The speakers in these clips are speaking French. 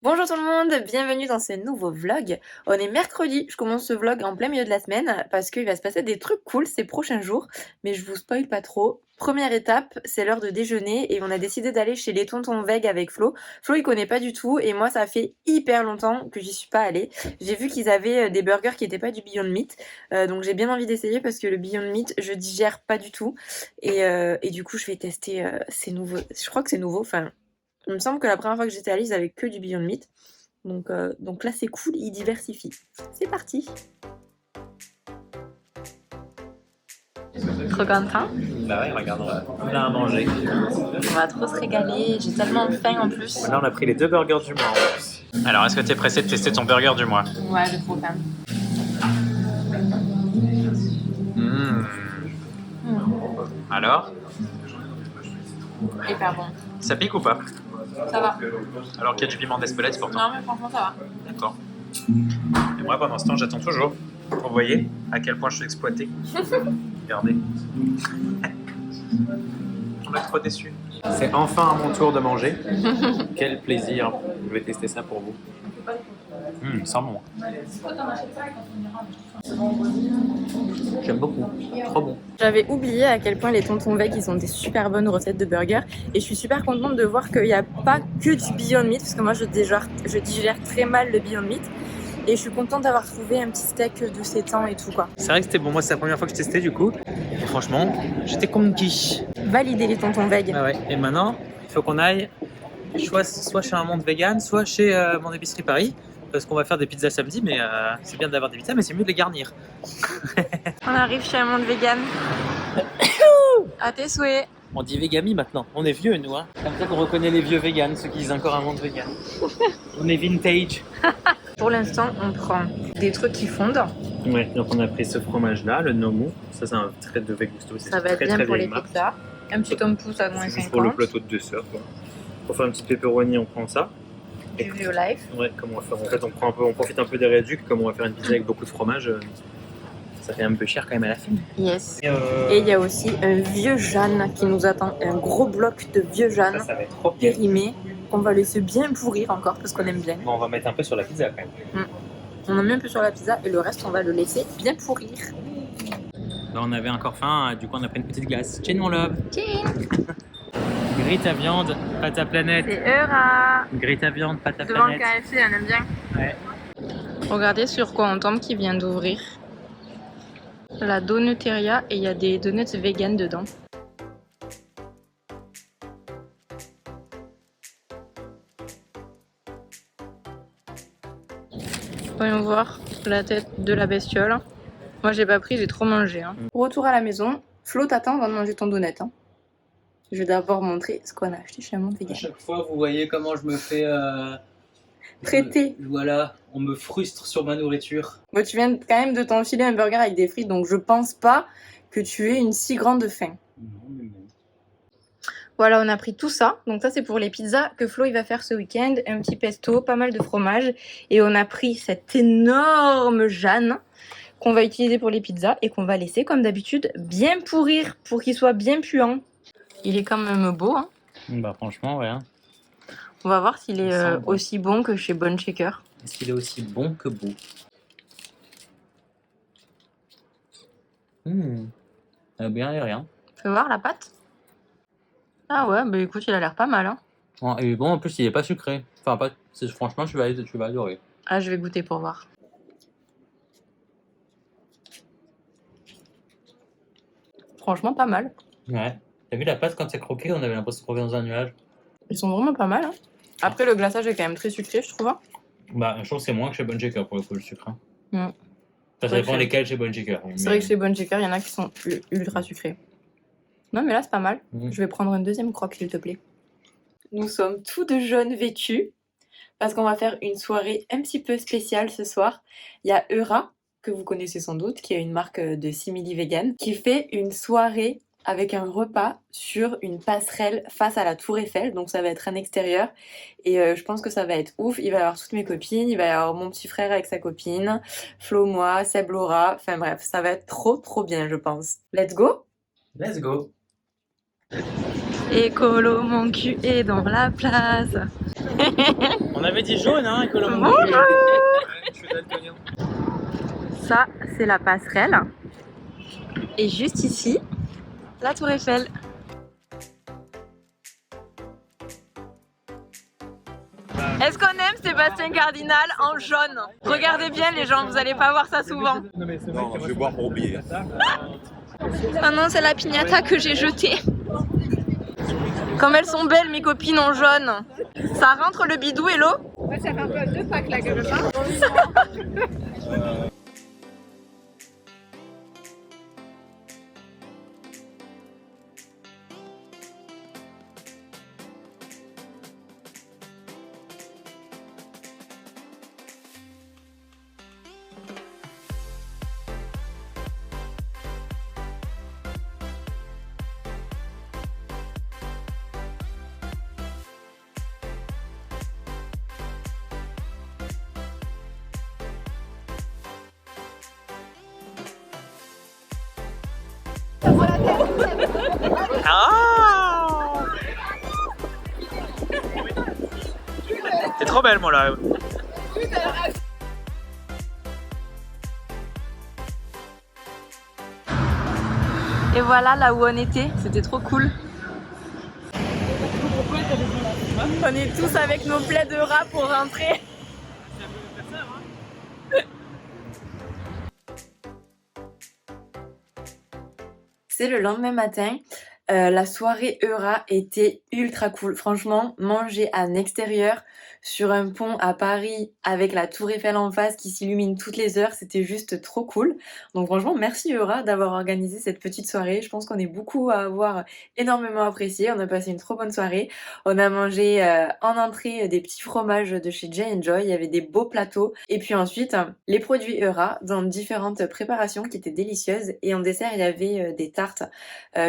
Bonjour tout le monde, bienvenue dans ce nouveau vlog. On est mercredi, je commence ce vlog en plein milieu de la semaine parce qu'il va se passer des trucs cool ces prochains jours, mais je vous spoil pas trop. Première étape, c'est l'heure de déjeuner et on a décidé d'aller chez les tontons Veg avec Flo. Flo il connaît pas du tout et moi ça fait hyper longtemps que j'y suis pas allée. J'ai vu qu'ils avaient des burgers qui étaient pas du Beyond Meat, donc j'ai bien envie d'essayer parce que le Beyond Meat je digère pas du tout et du coup je vais tester ces nouveaux. Je crois que c'est nouveau, enfin il me semble que la première fois que j'étais allée, ils avaient que du Beyond Meat. Donc là, c'est cool, ils diversifient. C'est parti. Trop content. Bah ouais, regarde, on a à manger. On va trop se régaler. J'ai tellement faim en plus. Là, on a pris les 2 burgers du mois en plus. Alors, est-ce que tu es pressé de tester ton burger du mois? Ouais, j'ai trop faim. Alors, Hyper bon. ça pique ou pas? Ça va. Alors qu'il y a du piment d'Espelette pour toi? Non, mais franchement, ça va. D'accord. Et moi, pendant ce temps, j'attends toujours. Vous voyez à quel point je suis exploité. Regardez. On est trop déçus. C'est enfin à mon tour de manger. Quel plaisir. Je vais tester ça pour vous. Sans bon. J'aime beaucoup. Trop bon. J'avais oublié à quel point les tontons Veg, ils ont des super bonnes recettes de burgers. Et je suis super contente de voir qu'il n'y a pas que du Beyond Meat, parce que moi, je digère très mal le Beyond Meat. Et je suis contente d'avoir trouvé un petit steak de 7 ans et tout quoi. C'est vrai que c'était bon. Moi, c'est la première fois que je testais du coup. Et franchement, j'étais conquis. Valider les tontons Veg. Ah ouais. Et maintenant, il faut qu'on aille soit chez un monde vegan, soit chez mon épicerie Paris. Parce qu'on va faire des pizzas samedi, mais c'est bien d'avoir des pizzas, mais c'est mieux de les garnir. On arrive chez un monde vegan. À tes souhaits. On dit végami maintenant. On est vieux, nous. Hein. Comme ça qu'on reconnaît les vieux véganes, ceux qui disent encore un monde vegan. On est vintage. Pour l'instant, on prend des trucs qui fondent. Ouais, donc on a pris ce fromage-là, le Nomu. Ça, c'est un trait de Vegusto. Ça va être bien pour les pizzas. Un petit homme pouce à moins C'est juste 50. pour le plateau de dessert. Quoi. Pour faire un petit pepperoni, on prend ça. Du Vio Life. Ouais, comme on va faire. En fait, on profite un peu des réducs. Comme on va faire une pizza avec beaucoup de fromage, ça fait un peu cher quand même à la fin. Yes. Et il y a aussi un vieux Jeanne qui nous attend. Un gros bloc de vieux Jeanne Ça va être trop bien. périmé. Qu'on va laisser bien pourrir encore parce qu'on aime bien. Bon, on va mettre un peu sur la pizza quand même. On en met un peu sur la pizza et le reste, on va le laisser bien pourrir. Là, on avait encore faim, du coup, on a pris une petite glace. Chin, mon love. Tching. Grille ta viande, pas ta planète. C'est Eura. Grille ta viande, pas ta Devant le planète. KFC, on aime bien. Ouais. Regardez sur quoi on tombe qui vient d'ouvrir. La Donuteria et il y a des donuts vegan dedans. Voyons voir la tête de la bestiole. Moi j'ai pas pris, j'ai trop mangé. Retour à la maison. Flo t'attend avant de manger ton donut. Je vais d'abord montrer ce qu'on a acheté chez un monde À vegan. chaque fois, vous voyez comment je me fais Traité. Voilà, on me frustre sur ma nourriture. Bon, tu viens quand même de t'enfiler un burger avec des frites, donc je pense pas que tu aies une si grande faim. Non, mais bon. Voilà, on a pris tout ça. Donc ça, c'est pour les pizzas que Flo il va faire ce week-end. Un petit pesto, pas mal de fromage. Et on a pris cette énorme Jeanne qu'on va utiliser pour les pizzas et qu'on va laisser, comme d'habitude, bien pourrir pour qu'il soit bien puant. Il est quand même beau. Hein. Bah, franchement, ouais. On va voir s'il est sent bon. aussi bon que chez Bon Shaker. Est-ce qu'il est aussi bon que beau? Bien et rien. Fais voir la pâte. Ah ouais, bah écoute, il a l'air pas mal. Hein. Bon, et bon, en plus, il est pas sucré. Enfin, pas, franchement, tu vas adorer. Ah, je vais goûter pour voir. Franchement, pas mal. Ouais. T'as vu la pâte quand c'est croqué? On avait l'impression de croquer dans un nuage. Ils sont vraiment pas mal. Hein. Après, le glaçage est quand même très sucré, je trouve. Hein. Bah, je trouve que c'est moins que chez Bon Shaker pour le coup, le sucre. Hein. Mm. Ça vrai dépend que- lesquels chez Bon Shaker. C'est vrai que chez Bon Shaker, il y en a qui sont ultra sucrés. Non, mais là, c'est pas mal. Mm. Je vais prendre un deuxième croque, s'il te plaît. Nous sommes tous de jaunes vêtus parce qu'on va faire une soirée un petit peu spéciale ce soir. Il y a Eura, que vous connaissez sans doute, qui est une marque de simili vegan, qui fait une soirée avec un repas sur une passerelle face à la Tour Eiffel. Donc ça va être un extérieur et je pense que ça va être ouf. Il va y avoir toutes mes copines, il va y avoir mon petit frère avec sa copine, Flo, moi, Seb, Laura. Enfin bref, ça va être trop bien je pense. Let's go! Let's go! Écolo, mon cul est dans la place. On avait dit jaune, hein, écolo. Ça, c'est la passerelle. Et juste ici, la tour Eiffel. Est-ce qu'on aime Sébastien Cardinal en jaune? Regardez bien les gens, vous allez pas voir ça souvent. Non, je vais boire pour oublier. Ah non, c'est la piñata que j'ai jetée. Comme elles sont belles mes copines en jaune. Ça rentre le bidou, Hello? Ouais, ça fait un peu 2 packs là que je parle. Ah! T'es trop belle, moi là. Et voilà là où on était, c'était trop cool. On est tous avec nos plaids de rat pour rentrer. C'est le lendemain matin. La soirée Eura était ultra cool. Franchement, manger en extérieur sur un pont à Paris avec la tour Eiffel en face qui s'illumine toutes les heures, c'était juste trop cool. Donc franchement, merci Eura d'avoir organisé cette petite soirée. Je pense qu'on est beaucoup à avoir énormément apprécié. On a passé une trop bonne soirée. On a mangé en entrée des petits fromages de chez J Joy. Il y avait des beaux plateaux. Et puis ensuite, les produits Eura dans différentes préparations qui étaient délicieuses. Et en dessert, il y avait des tartes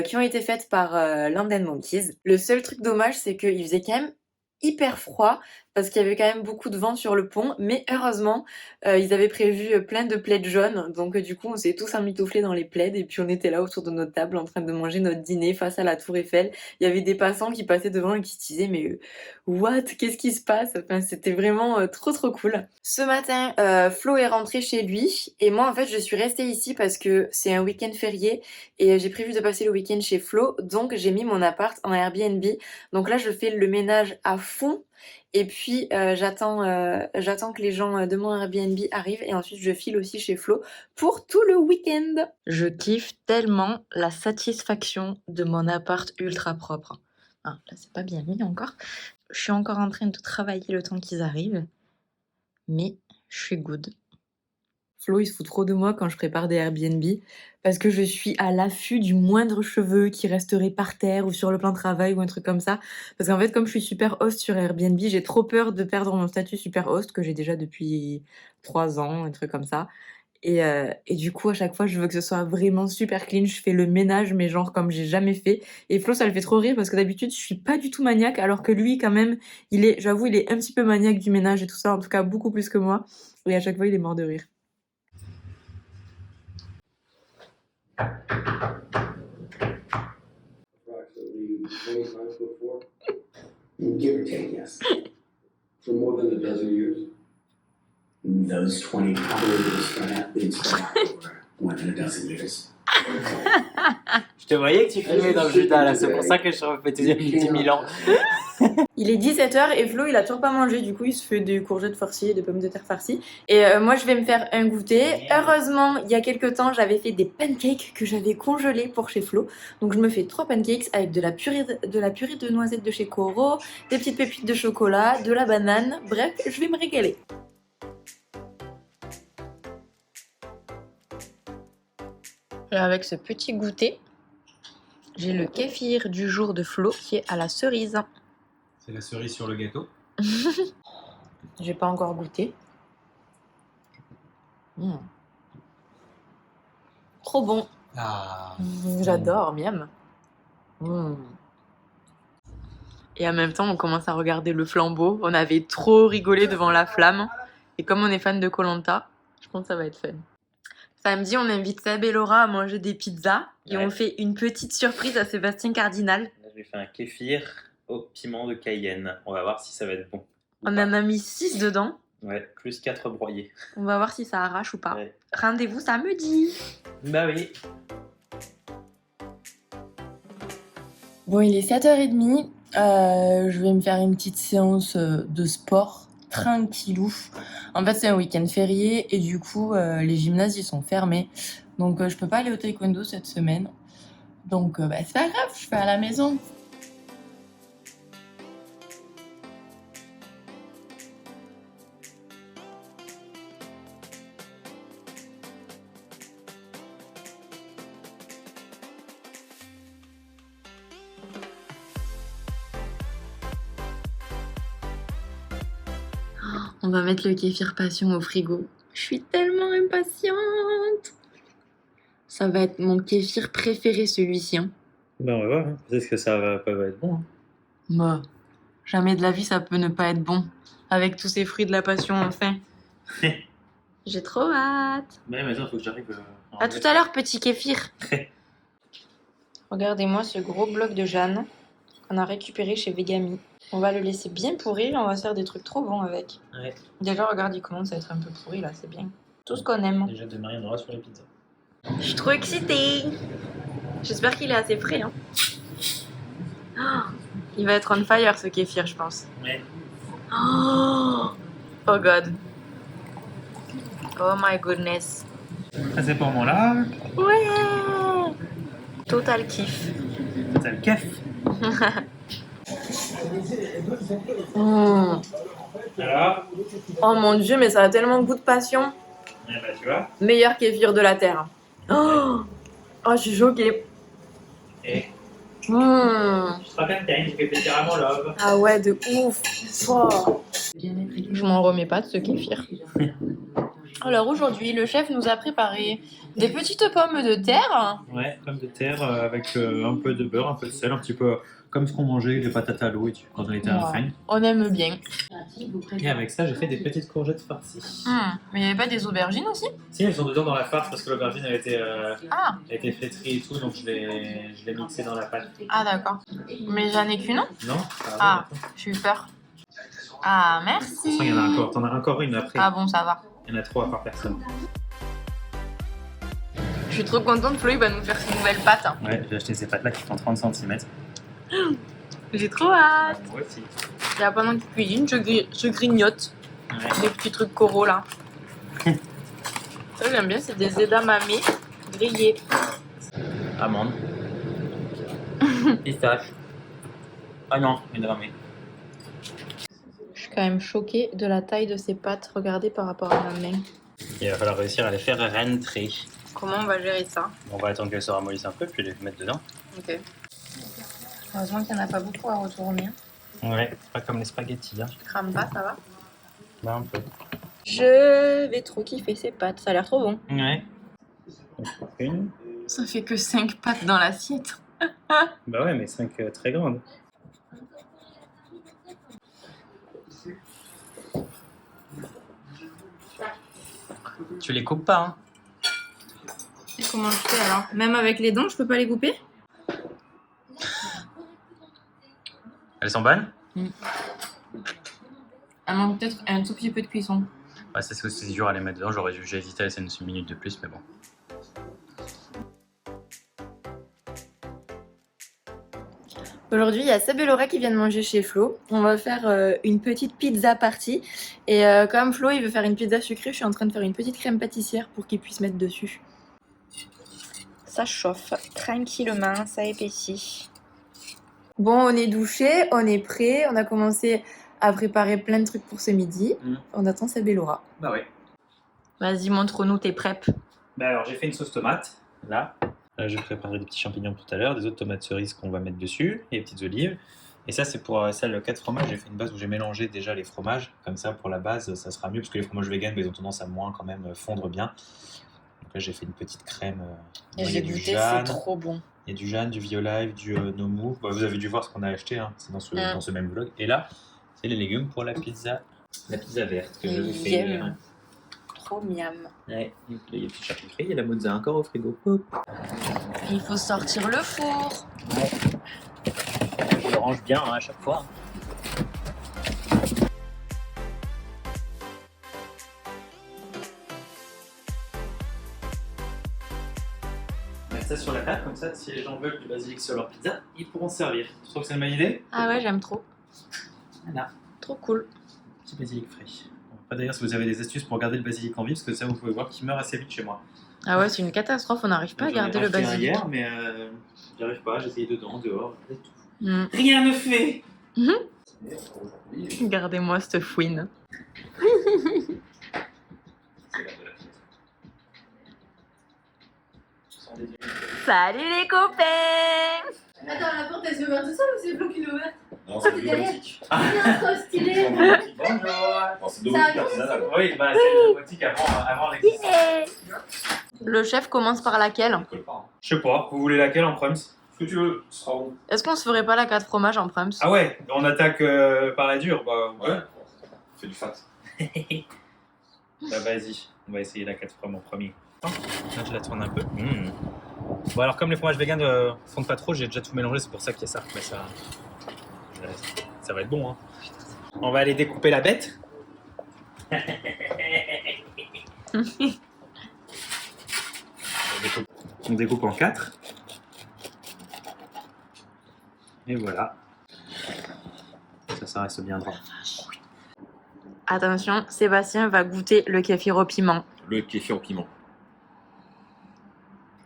qui ont été faites par Land Monkeys. Le seul truc dommage, c'est qu'il faisait quand même hyper froid parce qu'il y avait quand même beaucoup de vent sur le pont, mais heureusement ils avaient prévu plein de plaids jaunes, donc du coup on s'est tous emmitouflés dans les plaids et puis on était là autour de notre table en train de manger notre dîner face à la tour Eiffel. Il y avait des passants qui passaient devant et qui se disaient mais what, qu'est-ce qui se passe? Enfin c'était vraiment trop cool. Ce matin Flo est rentré chez lui et moi en fait je suis restée ici parce que c'est un week-end férié et j'ai prévu de passer le week-end chez Flo, donc j'ai mis mon appart en Airbnb. Donc là je fais le ménage à fond. Et puis j'attends que les gens de mon Airbnb arrivent et ensuite je file aussi chez Flo pour tout le week-end. Je kiffe tellement la satisfaction de mon appart ultra propre. Ah, là c'est pas bien mis encore. Je suis encore en train de travailler le temps qu'ils arrivent, mais je suis good. Flo, il se fout trop de moi quand je prépare des Airbnb parce que je suis à l'affût du moindre cheveu qui resterait par terre ou sur le plan de travail ou un truc comme ça. Parce qu'en fait, comme je suis super host sur Airbnb, j'ai trop peur de perdre mon statut super host que j'ai déjà depuis 3 ans, un truc comme ça. Et du coup, à chaque fois, je veux que ce soit vraiment super clean. Je fais le ménage, mais genre comme j'ai jamais fait. Et Flo, ça le fait trop rire parce que d'habitude, je suis pas du tout maniaque, alors que lui, quand même, j'avoue, il est un petit peu maniaque du ménage et tout ça, en tout cas beaucoup plus que moi. Et à chaque fois, il est mort de rire. Approximately 25 foot 4. Give or take, yes. For more than a dozen years. Those 20 probably those front athletes for more than a dozen years. Je te voyais que tu filmais dans le Judas là, c'est pour ça que je répétais 10 000 ans. Il est 17h et Flo il a toujours pas mangé, du coup il se fait des courgettes farcies et des pommes de terre farcies. Et moi je vais me faire un goûter. Heureusement, il y a quelques temps j'avais fait des pancakes que j'avais congelés pour chez Flo. Donc je me fais 3 pancakes avec de la purée de noisettes de chez Coro, des petites pépites de chocolat, de la banane. Bref, je vais me régaler. Et avec ce petit goûter, j'ai le kéfir du jour de Flo qui est à la cerise. C'est la cerise sur le gâteau. J'ai pas encore goûté. Trop bon. Ah. J'adore, miam. Et en même temps, on commence à regarder le flambeau. On avait trop rigolé devant la flamme. Et comme on est fan de Koh-Lanta, je pense que ça va être fun. Samedi, on invite Seb et Laura à manger des pizzas. Et on fait une petite surprise à Sébastien Cardinal. On a Je lui fais un kéfir au piment de Cayenne. On va voir si ça va être bon. On en a mis 6 dedans. Ouais, plus 4 broyés. On va voir si ça arrache ou pas. Ouais. Rendez-vous samedi. Bah oui. Bon, il est 7h30. Je vais me faire une petite séance de sport tranquillou. En fait, c'est un week-end férié et du coup, les gymnases ils sont fermés. Donc, je peux pas aller au taekwondo cette semaine. Donc, c'est pas grave, je fais à la maison. On va mettre le kéfir passion au frigo. Je suis tellement impatiente. Ça va être mon kéfir préféré, celui-ci. Hein. Bah on va voir, hein. Peut-être que ça va pas être bon. Hein. Bah, jamais de la vie ça peut ne pas être bon. Avec tous ces fruits de la passion, enfin. J'ai trop hâte. Mais maintenant, il faut que j'arrive À tout à l'heure, petit kéfir. Regardez-moi ce gros bloc de Jeanne qu'on a récupéré chez Vegami. On va le laisser bien pourrir, on va se faire des trucs trop bons avec. Ouais. Déjà, regarde, il commence à être un peu pourri là, c'est bien. Tout ce qu'on aime. Déjà, demain, il y en aura sur les pizzas. Je suis trop excitée. J'espère qu'il est assez frais. Hein. Oh, il va être on fire ce kéfir, je pense. Ouais. Oh god. Oh my goodness. Ça, c'est pour moi là. Ouais. Total kiff. Ça le kef. Alors Oh mon dieu, mais ça a tellement de goût de passion. Eh bah, tu vois. Meilleur kéfir de la terre. Oh, je suis choquée. Et Mmh. je te rappelle, Karine, j'ai fait plaisir à mon love. Ah ouais, de ouf. Oh. Je m'en remets pas de ce kéfir. Alors aujourd'hui, le chef nous a préparé des petites pommes de terre. Ouais, pommes de terre avec un peu de beurre, un peu de sel, un petit peu comme ce qu'on mangeait, les patates à l'eau et quand on était à la fin. On aime bien. Et avec ça, j'ai fait des petites courgettes farcies. Mais il n'y avait pas des aubergines aussi? Si, elles sont dedans dans la farce parce que l'aubergine a été Ah, flétrie et tout, donc je l'ai mixé dans la pâte. ah d'accord. Mais j'en ai qu'une? Non Ah, j'ai eu peur. Ah, De toute façon, merci. il y en a encore. T'en as encore une après. Ah bon, ça va. Il y en a 3 par personne. Je suis trop contente, Chloé va nous faire ses nouvelles pâtes. Ouais, j'ai acheté ces pâtes-là qui font 30 cm. J'ai trop hâte. Moi aussi. Là, pendant qu'il cuisine, je grignote Ouais. des petits trucs coraux là. Ça, j'aime bien, c'est des edamame grillés. Amande. Pistache. Ah non, une ramée. Je suis quand même choquée de la taille de ces pâtes. Regardez par rapport à ma main. Il va falloir réussir à les faire rentrer. Comment on va gérer ça? On va attendre qu'elles se ramollissent un peu, puis les mettre dedans. Ok. Heureusement qu'il n'y en a pas beaucoup à retourner. Ouais, pas comme les spaghettis. Hein. Je crame pas, ça va? Bah, un peu. Je vais trop kiffer ces pâtes. Ça a l'air trop bon. Ouais. Une. Ça fait que 5 pâtes dans l'assiette. Bah ouais, mais 5 très grandes. Tu les coupes pas, hein? Et comment je fais alors? Même avec les dents, je peux pas les couper? Elles sont bonnes? Elle manque peut-être un tout petit peu de cuisson. Bah, c'est aussi dur à les mettre dedans. J'ai hésité à laisser une minute de plus, mais bon. Aujourd'hui, il y a Seb et Laura qui viennent manger chez Flo. On va faire une petite pizza party. Et comme Flo, il veut faire une pizza sucrée, je suis en train de faire une petite crème pâtissière pour qu'il puisse mettre dessus. Ça chauffe tranquillement, ça épaissit. Bon, on est douché, on est prêt. On a commencé à préparer plein de trucs pour ce midi. On attend Seb et Laura. Bah ouais. Vas-y, montre-nous tes preps. Bah alors, j'ai fait une sauce tomate, là. Là, j'ai préparé des petits champignons tout à l'heure, des autres tomates cerises qu'on va mettre dessus, et des petites olives. Et ça, c'est pour celle 4 fromages. J'ai fait une base où j'ai mélangé déjà les fromages. Comme ça, pour la base, ça sera mieux, parce que les fromages vegan, ils ont tendance à moins quand même fondre bien. Donc là, j'ai fait une petite crème. Et il y j'ai a du goûté, c'est Jeanne, trop bon. il y a du Jeanne, du Violive, du Nomu. Bah, vous avez dû voir ce qu'on a acheté, hein. C'est dans ce même vlog. Et là, c'est les légumes pour la pizza verte que je vous fais. Yum. Trop miam. Ouais, il y a du charcuterie, il y a la mozza encore au frigo. Hop. Il faut sortir le four. range bien hein, à chaque fois. Mettre ça sur la table, comme ça, si les gens veulent du basilic sur leur pizza, ils pourront se servir. Tu trouves que c'est une bonne idée? Ah ouais, j'aime trop. Voilà. Trop cool. Petit basilic frais. Bon, d'ailleurs, si vous avez des astuces pour garder le basilic en vie, parce que ça, vous pouvez voir qu'il meurt assez vite chez moi. Ah ouais, c'est une catastrophe, on n'arrive pas à garder le basilic. Hier, mais j'y arrive pas, j'ai essayé dedans, dehors, et tout. Mm. Rien ne fait. Gardez-moi cette fouine. Salut les copains! Attends, la porte elle s'est ouverte tout seul ou c'est Flo qui l'a ouverte? Non, c'est t'es du derrière. boutique. C'est trop stylé! Bonjour. Non, c'est domotique artisanal. Oui, bah c'est une boutique avant l'existence. Le chef commence par laquelle? Ça colle pas. Je sais pas, vous voulez laquelle en prums? Ce que tu veux, ce sera bon. Est-ce qu'on se ferait pas la 4 fromages en prums? Ah ouais, on attaque par la dure, bah Ouais. Fais du fat. Bah vas-y, on va essayer la 4 fromages en premier. Là, je la tourne un peu. Bon alors comme les fromages vegan fondent pas trop, j'ai déjà tout mélangé, c'est pour ça qu'il y a ça. Mais ça va être bon. Hein. On va aller découper la bête. On découpe en 4. Et voilà. Ça reste bien droit. Attention, Sébastien va goûter le kéfir au piment. Le kéfir au piment.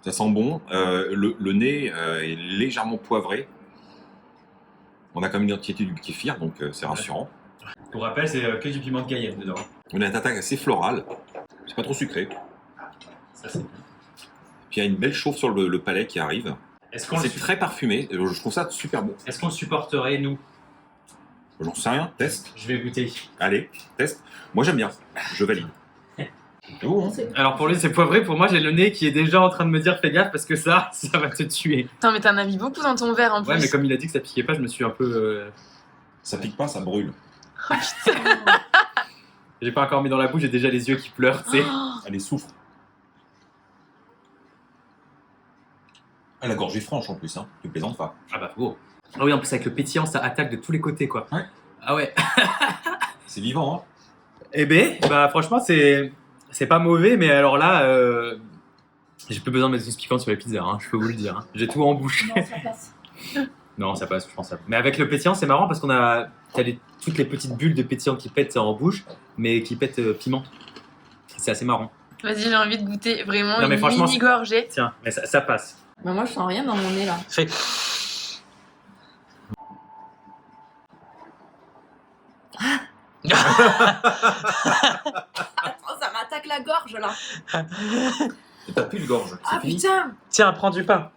Ça sent bon. Le nez est légèrement poivré. On a quand même une identité du kéfir, donc c'est rassurant. Pour rappel, c'est que du piment de Cayenne dedans. On a une attaque assez florale. C'est pas trop sucré. Ça, c'est bien. Puis il y a une belle chauffe sur le palais qui arrive. Est-ce qu'on C'est très parfumé. Je trouve ça super bon. le supporterait, nous? J'en sais rien. Teste. Je vais goûter. Allez, teste. Moi j'aime bien. Je valide. C'est bon, hein? Alors pour lui, c'est poivré. Pour moi, j'ai le nez qui est déjà en train de me dire fais gaffe parce que ça va te tuer. Attends, mais t'en as mis beaucoup dans ton verre en plus. Ouais, mais comme il a dit que ça piquait pas, je me suis un peu. Ça pique pas, ça brûle. J'ai pas encore mis dans la bouche, j'ai déjà les yeux qui pleurent, tu sais. Elle souffre. Ah, la gorge est franche en plus, hein. Tu plaisantes pas. Ah bah beau. Ah oui, en plus avec le pétillant, ça attaque de tous les côtés, quoi. Ouais. Ah ouais. C'est vivant, hein. Eh ben, bah franchement, c'est pas mauvais, mais alors là, j'ai plus besoin de mettre du piquant sur les pizzas, hein, je peux vous le dire. Hein. J'ai tout en bouche. Non, ça passe. Non, ça passe, je pense. Mais avec le pétillant, c'est marrant parce qu'on a toutes les petites bulles de pétillant qui pètent en bouche, mais qui pètent piment. C'est assez marrant. Vas-y, j'ai envie de goûter vraiment Non, mais une franchement, mini gorgée. Tiens, mais ça passe. Mais moi, je sens rien dans mon nez là. Fais. Attends, ça m'attaque la gorge là. T'as plus de gorge. Ah C'est fini. putain. Tiens, prends du pain.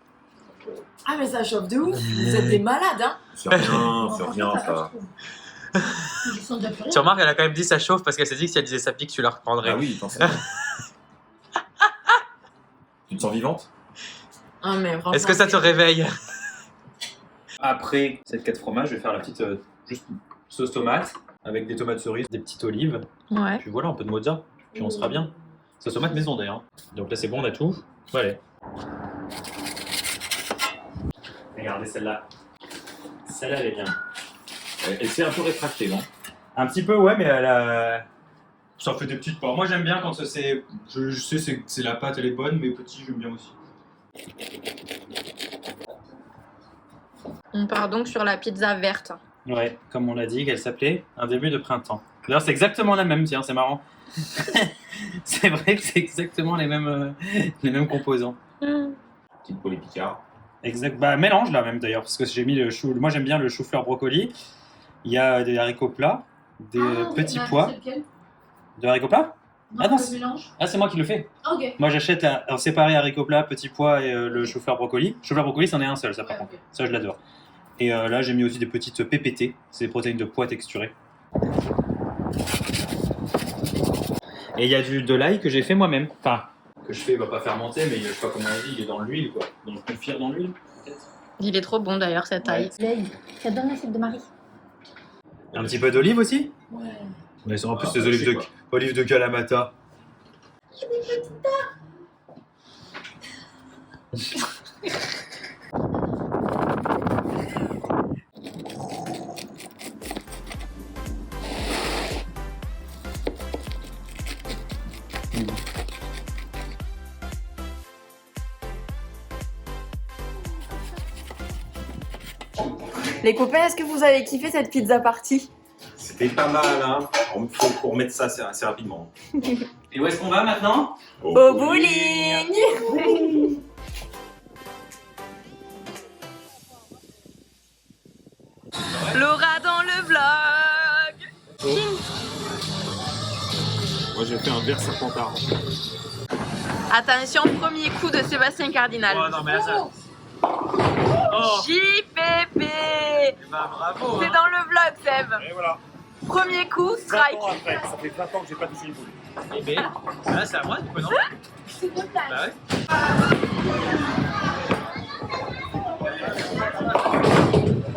Ah mais ça chauffe de ouf. Vous êtes des malades hein. C'est rien, c'est rien ça. Je sens déjà plus rien. Tu remarques, elle a quand même dit ça chauffe parce qu'elle s'est dit que si elle disait ça pique, tu la reprendrais. Ah oui, attends, c'est Tu te sens vivante? Ah mais franchement. Est-ce que ça te réveille? Après cette 4 fromages, je vais faire la petite juste sauce tomate avec des tomates cerises, des petites olives. Ouais. Puis voilà, un peu de mozza. Puis on sera bien. Sauce tomate maison d'ailleurs. Donc là c'est bon, on a tout. Voilà. Regardez celle-là. Celle-là elle est bien. Elle s'est un peu rétractée, non? Un petit peu ouais, mais elle a... Ça fait des petites parts. Moi j'aime bien quand c'est... Je sais c'est la pâte elle est bonne, mais petit j'aime bien aussi. On part donc sur la pizza verte. Ouais, comme on l'a dit, qu'elle s'appelait Un début de printemps. D'ailleurs, c'est exactement la même, tiens, c'est marrant. C'est vrai que c'est exactement les mêmes composants. Petite Polly Picard. Exact, bah mélange là même d'ailleurs, parce que j'ai mis le chou. Moi j'aime bien le chou-fleur brocoli. Il y a des haricots plats, des petits pois. C'est lequel? De haricots plats? Non, Ah non, le mélange. Ah, c'est moi qui le fais. Ok. Moi j'achète en séparé haricots plats, petits pois et le chou-fleur brocoli. Chou-fleur brocoli, c'en est un seul, ça par Ouais, contre. ok. Ça, je l'adore. Et là, j'ai mis aussi des petites PPT, c'est des protéines de pois texturées. Et il y a de l'ail que j'ai fait moi-même. Enfin, que je fais, il va pas fermenter, mais je sais pas comment on dit, il est dans l'huile, quoi. Donc, je peux le faire dans l'huile, peut-être. Il est trop bon d'ailleurs cette taille. Ça donne l'assiette de Marie. Un petit peu d'olive aussi. Ouais. Mais en plus, Ah, des je sais olives de Kalamata. Les copains, est-ce que vous avez kiffé cette pizza party? C'était pas mal, hein. Il faut remettre ça assez rapidement. Et où est-ce qu'on va maintenant? Au bowling. Laura dans le vlog. Moi j'ai fait un verre serpentard. Attention, premier coup de Sébastien Cardinal. Oh non mais là ça... Oh. JPP. Bah bravo. C'est dans le vlog, Seb. Et voilà. Premier coup, 20 strike. ans après, ça fait 20 ans que j'ai pas touché une boule. Eh ben, là c'est à moi du coup non? Bah ouais.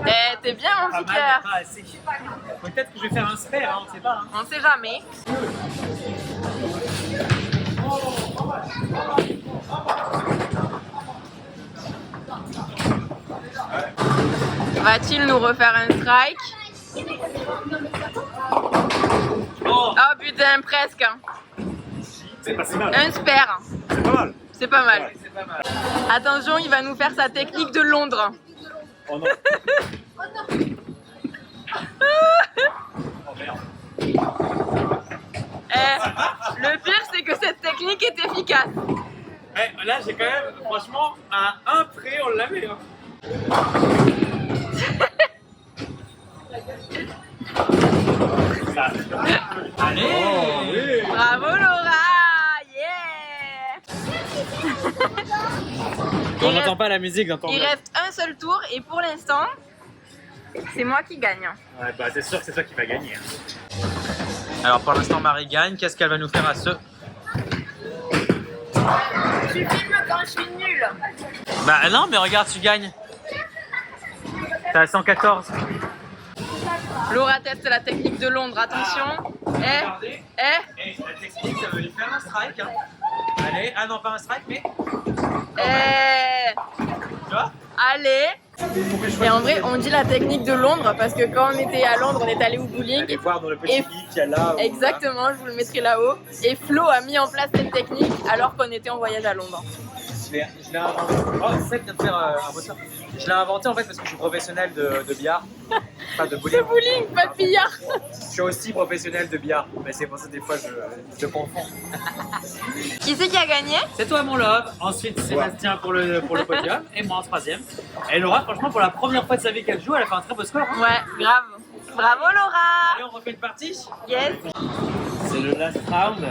Eh, t'es bien mon Pas petit mal, cœur. mais pas assez. Peut-être que je vais faire un spare, hein, on sait pas. Hein. On sait jamais. Va-t-il nous refaire un strike? Oh, Oh putain, presque. C'est pas si mal. Un spare. C'est pas mal. C'est pas mal. c'est pas mal. Attention, il va nous faire sa technique de Londres. Oh non. Oh merde. Eh, le pire, c'est que cette technique est efficace. Eh, là j'ai quand même, franchement, à un près on l'avait. Hein. Allez. Oh oui. Bravo Laura. Yeah. On n'entend pas la musique dans ton Il vlog. reste un seul tour et pour l'instant, c'est moi qui gagne. Ouais, bah c'est sûr que c'est toi qui vas gagner. Alors pour l'instant Marie gagne, qu'est-ce qu'elle va nous faire à ce... Tu filmes quand je suis nulle. Bah non mais regarde tu gagnes. T'es à 114. Laura teste la technique de Londres, attention. Regardez. Eh, Et la technique ça veut lui faire un strike. Hein. Allez, ah non pas un strike mais... eh. Tu vois? Allez. Et en vrai, on dit la technique de Londres parce que quand on était à Londres, on est allé au bowling. Allez voir dans le petit Et- livre qu'il y a là. Exactement, je vous le mettrai là-haut. Et Flo a mis en place cette technique alors qu'on était en voyage à Londres. Je l'ai inventé. Oh, Seth vient de faire un beau sort. Je l'ai inventé en fait parce que je suis professionnel de billard. Enfin de bowling. Le bowling, pas de billard. Je suis aussi professionnel de billard. Mais c'est pour ça que des fois je confonds. Qui c'est qui a gagné? C'est toi mon love. Ensuite Sébastien pour le podium. Et moi en troisième. Et Laura, franchement, pour la première fois de sa vie qu'elle joue, elle a fait un très beau score. Hein. Ouais, grave. Bravo Laura. Allez, on refait une partie. Yes. C'est le last round.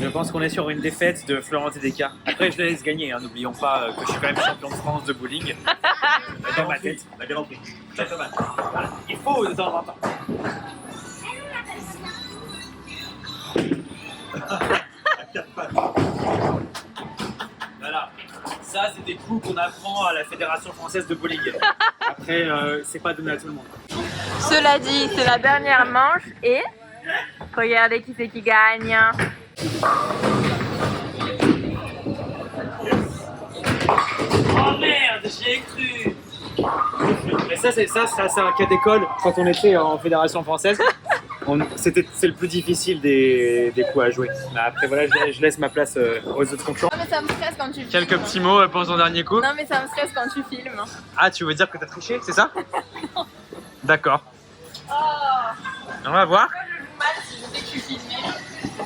Je pense qu'on est sur une défaite de Florent Tedeka. Après, je la laisse gagner. Hein. N'oublions pas que je suis quand même champion de France de bowling. Dans ma tête. La galanterie. Voilà. Il faut de temps en temps. Voilà. Ça, c'est des coups qu'on apprend à la Fédération française de bowling. Après, c'est pas donné à tout le monde. Cela dit, c'est la dernière manche et regardez qui c'est qui gagne. Oh merde, j'y ai cru. Mais ça c'est un cas d'école. Quand on était en fédération française, c'est le plus difficile des coups à jouer. Mais après voilà, je laisse ma place aux autres concurrents. Non mais ça me stresse quand tu filmes. Quelques petits mots pour ton dernier coup. Non mais ça me stresse quand tu filmes. Ah, tu veux dire que t'as triché, c'est ça? D'accord. Oh, On va voir. pourquoi je joue mal si je sais que je suis filmée?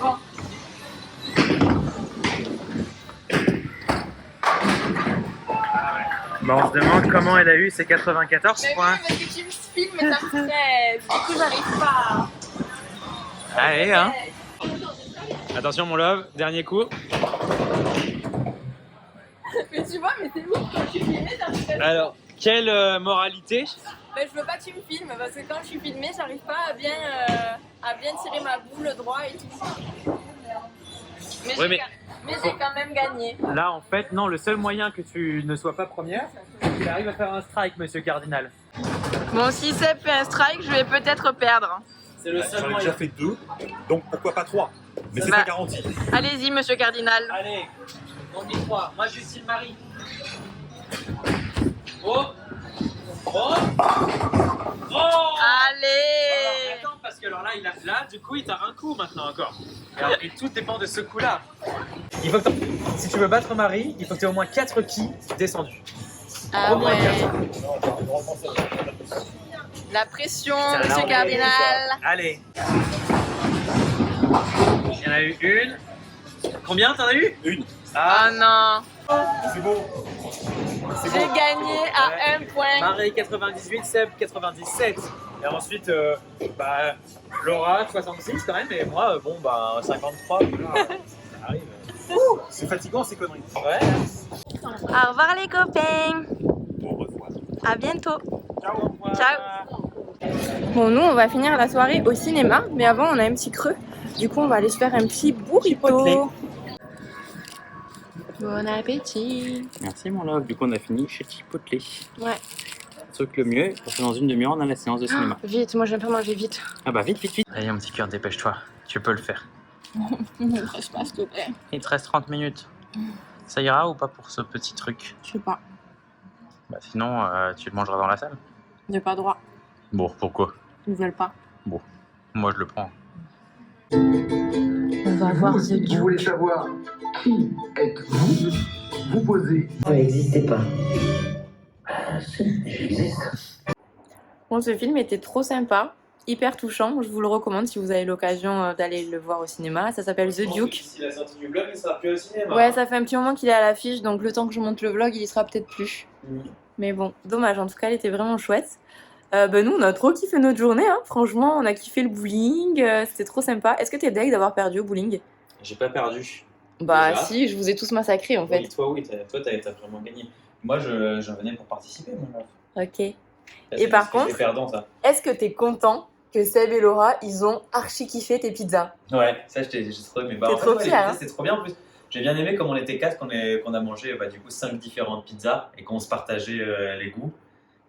Bon. Bon, on se demande comment elle a eu ses 94 Mais oui, points. parce que tu me filmes et ça me stresse. Du coup, j'arrive pas. Allez, hein. Attention mon love, dernier coup. Mais tu vois, mais c'est lourd quand je suis filmée, ça me stresse. Alors, quelle moralité? Mais je veux pas que tu me filmes parce que quand je suis filmée, j'arrive pas à bien tirer ma boule droit et tout. Mais Ouais, j'ai quand même gagné. Là, en fait, non, le seul moyen que tu ne sois pas première, c'est qu'il arrive à faire un strike, monsieur Cardinal. Bon, si Seb fait un strike, je vais peut-être perdre. C'est le J'en seul ai moyen. déjà fait 2, donc pourquoi pas 3? Mais c'est Bah. pas garanti. Allez-y, monsieur Cardinal. Allez, on y croit. Moi, je suis Marie. Oh! Oh! Oh! Allez. Alors, attends, parce que alors là, du coup, il t'a un coup maintenant encore. Et après, tout dépend de ce coup-là. Il faut que si tu veux battre Marie, il faut que tu aies au moins 4 quilles descendus. Ah Au moins ouais. 4. La pression, Ça monsieur l'arme. Cardinal. Allez. Il y en a eu une. Combien t'en as eu? Une. Ah non. C'est beau. J'ai gagné à 1 point. Marie 98, Seb 97. Et ensuite, Laura 66 quand même, et moi, 53. Voilà, ça arrive. C'est fatigant ces conneries. Ouais. Au revoir les copains. Au revoir. À bientôt. Ciao. Ciao. Bon, nous, on va finir la soirée au cinéma, mais avant, on a un petit creux. Du coup, on va aller se faire un petit burrito. Bon appétit. Merci mon love, du coup on a fini chez Chipotle. Ouais. Sauf que le mieux, parce que dans une demi-heure on a la séance de cinéma. Vite, moi j'aime pas manger vite. Ah bah vite, vite, vite. Allez mon petit cœur, dépêche-toi, tu peux le faire. Ne presse pas, s'il te plaît. Il te reste 30 minutes. Ça ira ou pas pour ce petit truc? Je sais pas. Bah sinon, tu le mangeras dans la salle. J'ai pas droit. Bon, pourquoi? Ils veulent pas. Bon, moi je le prends. On va voir The Vous Duke. voulez savoir qui êtes-vous? Vous posez. Ça n'existait pas. J'existe. Bon, ce film était trop sympa, hyper touchant. Je vous le recommande si vous avez l'occasion d'aller le voir au cinéma. Ça s'appelle The Duke. Si la sortie du blog, il sera plus au cinéma. Ouais, ça fait un petit moment qu'il est à l'affiche, donc le temps que je monte le vlog, il y sera peut-être plus. Mais bon, dommage, en tout cas, elle était vraiment chouette. Nous, on a trop kiffé notre journée, hein. Franchement, on a kiffé le bowling, c'était trop sympa. Est-ce que t'es deg d'avoir perdu au bowling? J'ai pas perdu. Bah Déjà. si, je vous ai tous massacrés en fait. Oui, toi, t'as vraiment gagné. Moi, je venais pour participer, mon love. Ok. Ça, Et c'est par parce que contre- j'étais perdant, ça. Est-ce que t'es content que Seb et Laura, ils ont archi kiffé tes pizzas? Ouais, ça, j'ai trop aimé. T'es En fait, trop ouais, fier, les pizzas, hein. c'était trop bien en plus. J'ai bien aimé comme on était 4, qu'on a mangé du coup 5 différentes pizzas et qu'on se partageait les goûts.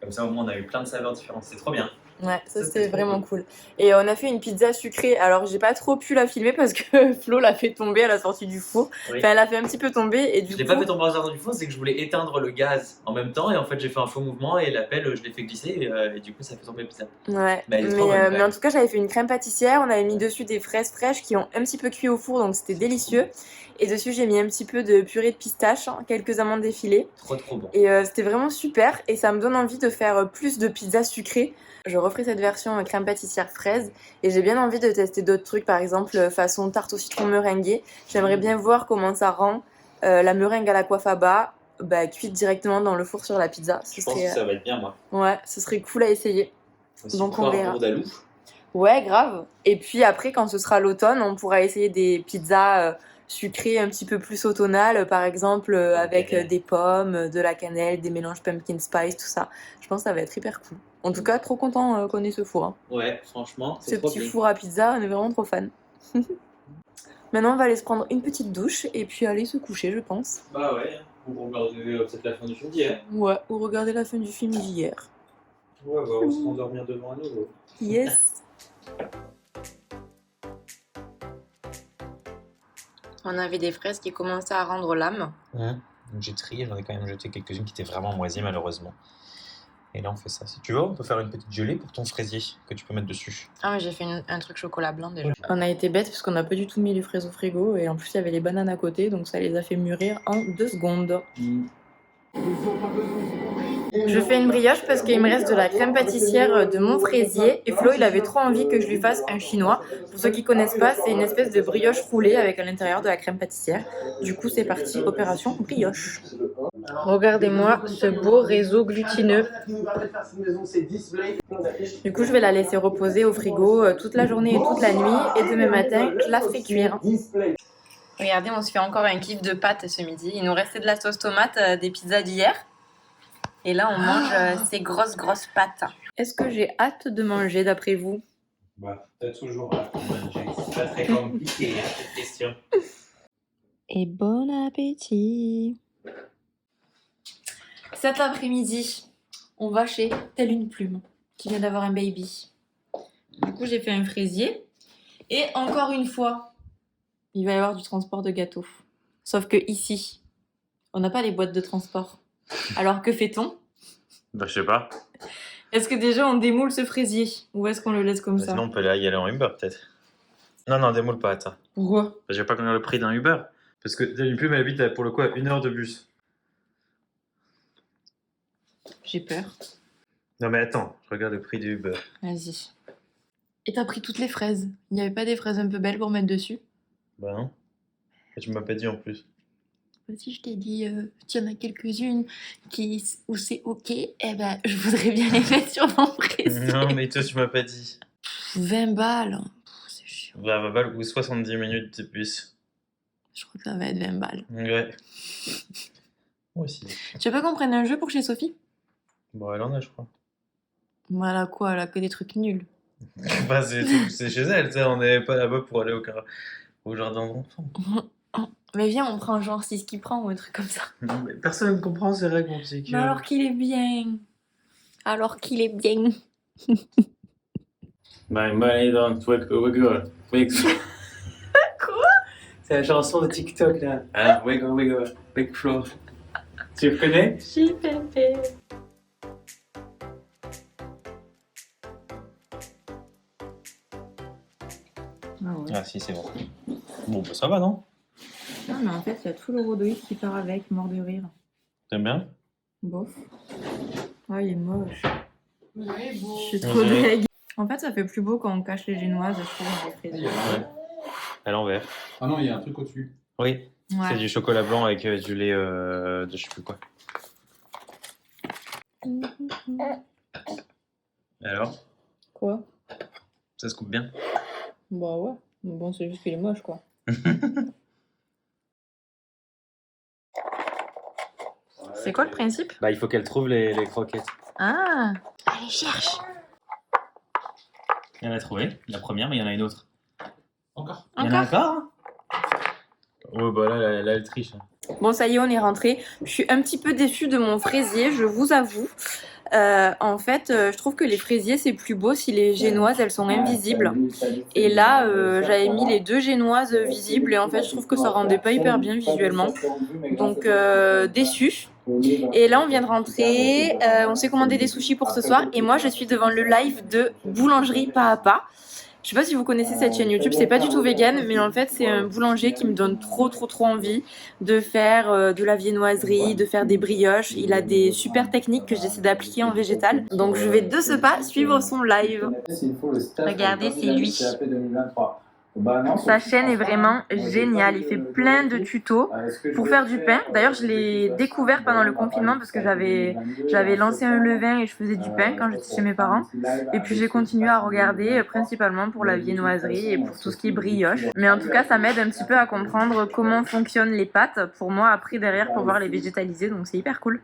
Comme ça, au moins, on a eu plein de saveurs différentes. C'était trop bien. Ouais, ça Ça, c'était c'était trop vraiment cool. Et on a fait une pizza sucrée. Alors j'ai pas trop pu la filmer parce que Flo l'a fait tomber à la sortie du four. Oui. Enfin, elle a fait un petit peu tomber et du Je l'ai coup. pas fait tomber en sortant du four, c'est que je voulais éteindre le gaz en même temps et en fait, j'ai fait un faux mouvement et l'appel, je l'ai fait glisser et du coup, ça fait tomber la pizza. Ouais, Bah, elle est trop bonne, mais ouais. en tout cas, j'avais fait une crème pâtissière. On avait mis dessus des fraises fraîches qui ont un petit peu cuit au four, donc c'était délicieux. Et dessus, j'ai mis un petit peu de purée de pistache, hein, quelques amandes effilées. Trop bon. Et c'était vraiment super. Et ça me donne envie de faire plus de pizzas sucrées. Je referai cette version crème pâtissière fraise. Et j'ai bien envie de tester d'autres trucs, par exemple façon tarte au citron meringuée. J'aimerais bien voir comment ça rend la meringue à la coiffaba cuite directement dans le four sur la pizza. Je pense que ça va être bien, moi. Ouais, ce serait cool à essayer. Aussi, Donc, pour on un verra. bourdalou. Ouais, grave. Et puis après, quand ce sera l'automne, on pourra essayer des pizzas sucrées un petit peu plus automnales, par exemple avec des pommes, de la cannelle, des mélanges pumpkin spice, tout ça. Je pense que ça va être hyper cool. En tout cas, trop content qu'on ait ce four. Hein. Ouais, franchement, Ce c'est trop petit bien. four à pizza, on est vraiment trop fan. Maintenant, on va aller se prendre une petite douche et puis aller se coucher, je pense. Bah ouais, on regarder peut-être la fin du film d'hier. Ouais, ou regarder la fin du film d'hier. Ouais, on va se rendormir devant à nouveau. Yes. On avait des fraises qui commençaient à rendre l'âme. Donc j'ai trié, j'en ai quand même jeté quelques-unes qui étaient vraiment moisies malheureusement. Et là on fait ça. Si tu veux, on peut faire une petite gelée pour ton fraisier que tu peux mettre dessus. Ah mais j'ai fait un truc chocolat blanc déjà. On a été bête parce qu'on n'a pas du tout mis les fraises au frigo et en plus il y avait les bananes à côté donc ça les a fait mûrir en 2 secondes. Je fais une brioche parce qu'il me reste de la crème pâtissière de mon fraisier et Flo il avait trop envie que je lui fasse un chinois. Pour ceux qui connaissent pas, c'est une espèce de brioche roulée avec à l'intérieur de la crème pâtissière. Du coup c'est parti, opération brioche. Regardez-moi ce beau réseau glutineux. Du coup je vais la laisser reposer au frigo toute la journée et toute la nuit et demain matin je la ferai cuire. Regardez, on se fait encore un kiff de pâtes ce midi. Il nous restait de la sauce tomate des pizzas d'hier. Et là, on mange ces grosses pâtes. Est-ce que j'ai hâte de manger d'après vous? Bah, t'as toujours hâte de manger. C'est pas très compliqué cette question. Et bon appétit. Cet après-midi, on va chez Telle une plume qui vient d'avoir un baby. Du coup, j'ai fait un fraisier. Et encore une fois, il va y avoir du transport de gâteaux. Sauf que ici, on n'a pas les boîtes de transport. Alors que fait-on? Bah je sais pas. Est-ce que déjà on démoule ce fraisier? Ou est-ce qu'on le laisse comme ça? Sinon on peut y aller en Uber peut-être. Non, des moules pâtes. Pourquoi? Je vais pas connaître le prix d'un Uber. Parce que Dany Plume, elle habite pour le coup à 1 heure de bus. J'ai peur. Non, mais attends, je regarde le prix du Uber. Vas-y. Et t'as pris toutes les fraises. Il n'y avait pas des fraises un peu belles pour mettre dessus? Bah non. Et tu m'as pas dit en plus. Si je t'ai dit, qu'il y en a quelques-unes où c'est ok, eh ben, je voudrais bien les mettre sur mon fraisier. Non, mais toi, tu m'as pas dit. 20 balles. C'est chiant. 20 balles ou 70 minutes de bus. Je crois que ça va être 20 balles. Ouais. Moi aussi. Tu veux pas qu'on prenne un jeu pour chez Sophie? Bon, elle en a, je crois. Voilà quoi, elle a que des trucs nuls. Bah, c'est chez elle, tu sais, on n'est pas là-bas pour aller au jardin d'enfants. Mais viens, on prend genre 6 qui prend ou un truc comme ça. Non, mais personne ne comprend ces règles, mon petit Mais cœur. alors qu'il est bien. Alors qu'il est bien. My money don't wiggle. Quoi? C'est la chanson de TikTok là. Ah, wiggle, big floor. Tu reconnais? J'ai pépé. Ah ouais. Ah si, c'est bon. Bon, bah ça va, non? Non, mais en fait, il y a tout le rhodoïde qui part avec, mort de rire. T'aimes bien? Bof. Ah, il est moche. Ouais, bon. Je suis trop deg. En fait, ça fait plus beau quand on cache les génoises, je trouve, dans les fraisiers. Ouais. À l'envers. Ah non, il y a un truc au-dessus. Oui. C'est Ouais. du chocolat blanc avec du lait de je sais plus quoi. Et alors? Quoi? Ça se coupe bien? Bah ouais. Bon, c'est juste qu'il est moche, quoi. C'est quoi le principe? Bah, il faut qu'elle trouve les croquettes. Ah! Allez, cherche! Elle a trouvé, la première, mais il y en a une autre. Encore? Il y en a encore? Ouais, bah là, elle triche. Bon, ça y est, on est rentré. Je suis un petit peu déçue de mon fraisier, je vous avoue. En fait, je trouve que les fraisiers, c'est plus beau si les génoises, elles sont invisibles. Et là, j'avais mis les 2 génoises visibles et en fait, je trouve que ça rendait pas hyper bien visuellement. Donc, déçue. Et là, on vient de rentrer, on s'est commandé des sushis pour ce soir et moi, je suis devant le live de Boulangerie Pas à Pas. Je sais pas si vous connaissez cette chaîne YouTube, c'est pas du tout vegan, mais en fait c'est un boulanger qui me donne trop envie de faire de la viennoiserie, de faire des brioches. Il a des super techniques que j'essaie d'appliquer en végétal. Donc je vais de ce pas suivre son live. Regardez, c'est lui. Sa chaîne est vraiment géniale, il fait plein de tutos pour faire du pain. D'ailleurs, je l'ai découvert pendant le confinement parce que j'avais lancé un levain et je faisais du pain quand j'étais chez mes parents. Et puis j'ai continué à regarder principalement pour la viennoiserie et pour tout ce qui est brioche. Mais en tout cas, ça m'aide un petit peu à comprendre comment fonctionnent les pâtes pour moi après derrière pour pouvoir les végétaliser. Donc c'est hyper cool.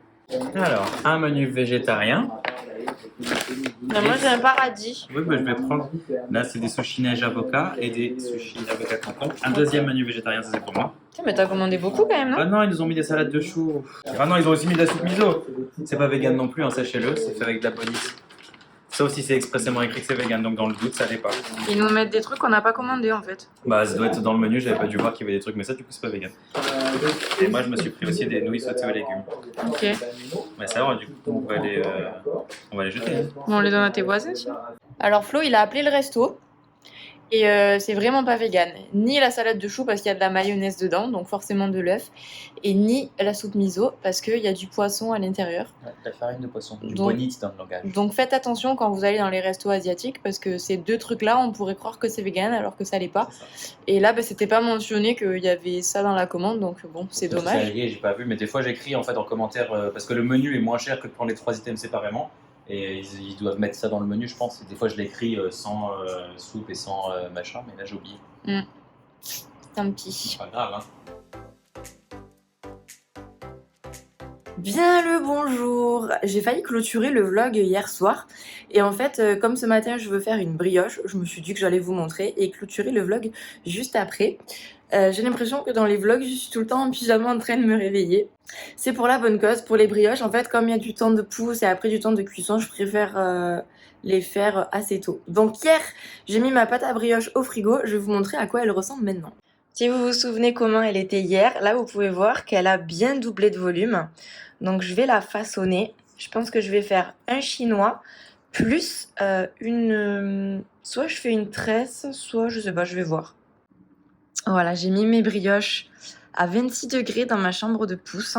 Alors, un menu végétarien. Mais moi j'ai un paradis. Oui, bah, je vais prendre. Là, c'est des sushis neige avocat et des sushis avocat concombre. Un deuxième menu végétarien, ça c'est pour moi. Mais t'as commandé beaucoup quand même, non? Ah non, ils nous ont mis des salades de choux. Ah non, ils ont aussi mis de la soupe miso. C'est pas vegan non plus, hein, sachez-le, c'est fait avec de la police. Sauf si c'est expressément écrit que c'est vegan, donc dans le doute, ça l'est pas. Ils nous mettent des trucs qu'on n'a pas commandé en fait. Bah, ça doit être dans le menu, j'avais pas dû voir qu'il y avait des trucs, mais ça, du coup, c'est pas vegan. Et moi, je me suis pris aussi des nouilles sautées aux légumes. Ok. Mais ça va, du coup, on va les jeter. Hein. Bon, on les donne à tes voisins sinon. Alors Flo, il a appelé le resto. Et c'est vraiment pas vegan. Ni la salade de choux parce qu'il y a de la mayonnaise dedans, donc forcément de l'œuf. Et ni la soupe miso parce qu'il y a du poisson à l'intérieur. Ouais, la farine de poisson, du Donc- bonite dans le langage. Donc faites attention quand vous allez dans les restos asiatiques parce que ces 2 trucs-là, on pourrait croire que c'est vegan alors que ça l'est pas. Et là, bah, c'était pas mentionné qu'il y avait ça dans la commande, donc bon, c'est dommage. J'ai pas vu, mais des fois, j'écris en fait en commentaire parce que le menu est moins cher que de prendre les 3 items séparément. Et ils doivent mettre ça dans le menu, je pense. Et des fois, je l'écris sans soupe et sans machin, mais là, j'ai oublié. Tant pis. C'est pas grave, hein. Bien le bonjour. J'ai failli clôturer le vlog hier soir. Et en fait, comme ce matin, je veux faire une brioche, je me suis dit que j'allais vous montrer et clôturer le vlog juste après. J'ai l'impression que dans les vlogs, je suis tout le temps en pyjama en train de me réveiller. C'est pour la bonne cause. Pour les brioches, en fait, comme il y a du temps de pousse et après du temps de cuisson, je préfère les faire assez tôt. Donc hier, j'ai mis ma pâte à brioche au frigo. Je vais vous montrer à quoi elle ressemble maintenant. Si vous vous souvenez comment elle était hier, là vous pouvez voir qu'elle a bien doublé de volume. Donc je vais la façonner. Je pense que je vais faire un chinois plus soit je fais une tresse, soit je sais pas, je vais voir. Voilà, j'ai mis mes brioches à 26 degrés dans ma chambre de pouce.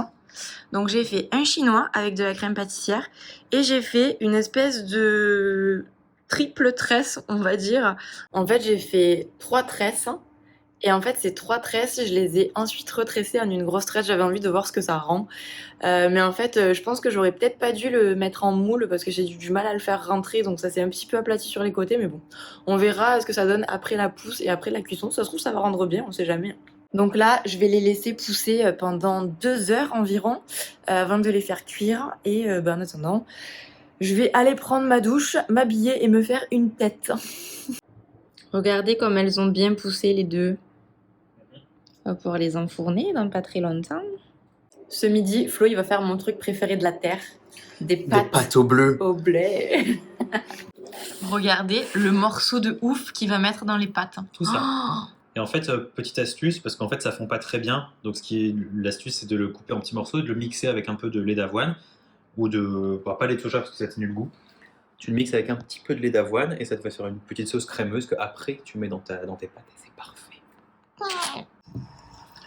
Donc j'ai fait un chinois avec de la crème pâtissière et j'ai fait une espèce de triple tresse, on va dire. En fait, j'ai fait 3 tresses. Et en fait, ces 3 tresses, je les ai ensuite retressées en une grosse tresse. J'avais envie de voir ce que ça rend. Mais en fait, je pense que j'aurais peut-être pas dû le mettre en moule parce que j'ai eu du mal à le faire rentrer. Donc ça s'est un petit peu aplati sur les côtés. Mais bon, on verra ce que ça donne après la pousse et après la cuisson. Ça se trouve, ça va rendre bien, on sait jamais. Donc là, je vais les laisser pousser pendant 2 heures environ avant de les faire cuire. Et en attendant, je vais aller prendre ma douche, m'habiller et me faire une tête. Regardez comme elles ont bien poussé les deux. On va pouvoir les enfourner dans pas très longtemps. Ce midi, Flo, il va faire mon truc préféré de la terre. Des pâtes au bleu. au blé. Regardez le morceau de ouf qu'il va mettre dans les pâtes. Tout ça. Oh, Et en fait, petite astuce, parce qu'en fait ça fond pas très bien, donc l'astuce c'est de le couper en petits morceaux et de le mixer avec un peu de lait d'avoine, ou de, bah, pas lait de soja parce que ça atténue le goût. Tu le mixes avec un petit peu de lait d'avoine et ça te va faire une petite sauce crémeuse que après tu mets dans tes pâtes et c'est parfait.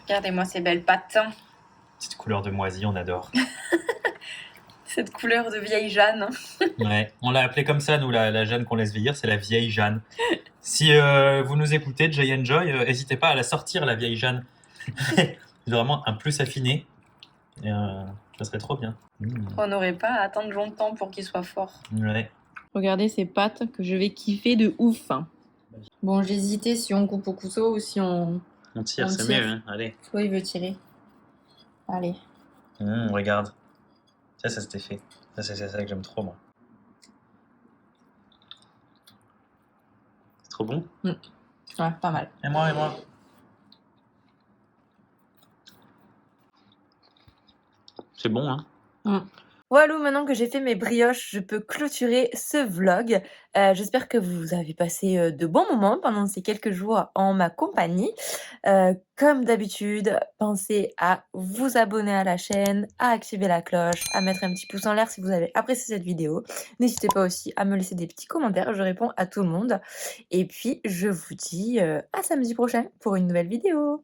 regardez-moi ces belles pâtes. Petite couleur de moisi, on adore. Cette couleur de vieille Jeanne. Ouais, on l'a appelée comme ça, nous, la Jeanne qu'on laisse vieillir, c'est la vieille Jeanne. Si vous nous écoutez, Jay and Joy, n'hésitez pas à la sortir, la vieille Jeanne. C'est vraiment un plus affiné. Et, ça serait trop bien. On n'aurait pas à attendre longtemps pour qu'il soit fort. Ouais. Regardez ces pâtes que je vais kiffer de ouf. Bon, j'hésitais si on coupe au couteau ou si on... On tire, On c'est tire. mieux, hein. Allez. Flo, il veut tirer. Allez. Regarde. Ça c'était fait. Ça, c'est ça que j'aime trop, moi. C'est trop bon. Ouais, pas mal. Et moi. C'est bon, hein. Voilà, maintenant que j'ai fait mes brioches, je peux clôturer ce vlog. J'espère que vous avez passé de bons moments pendant ces quelques jours en ma compagnie. Comme d'habitude, pensez à vous abonner à la chaîne, à activer la cloche, à mettre un petit pouce en l'air si vous avez apprécié cette vidéo. N'hésitez pas aussi à me laisser des petits commentaires, je réponds à tout le monde. Et puis, je vous dis à samedi prochain pour une nouvelle vidéo.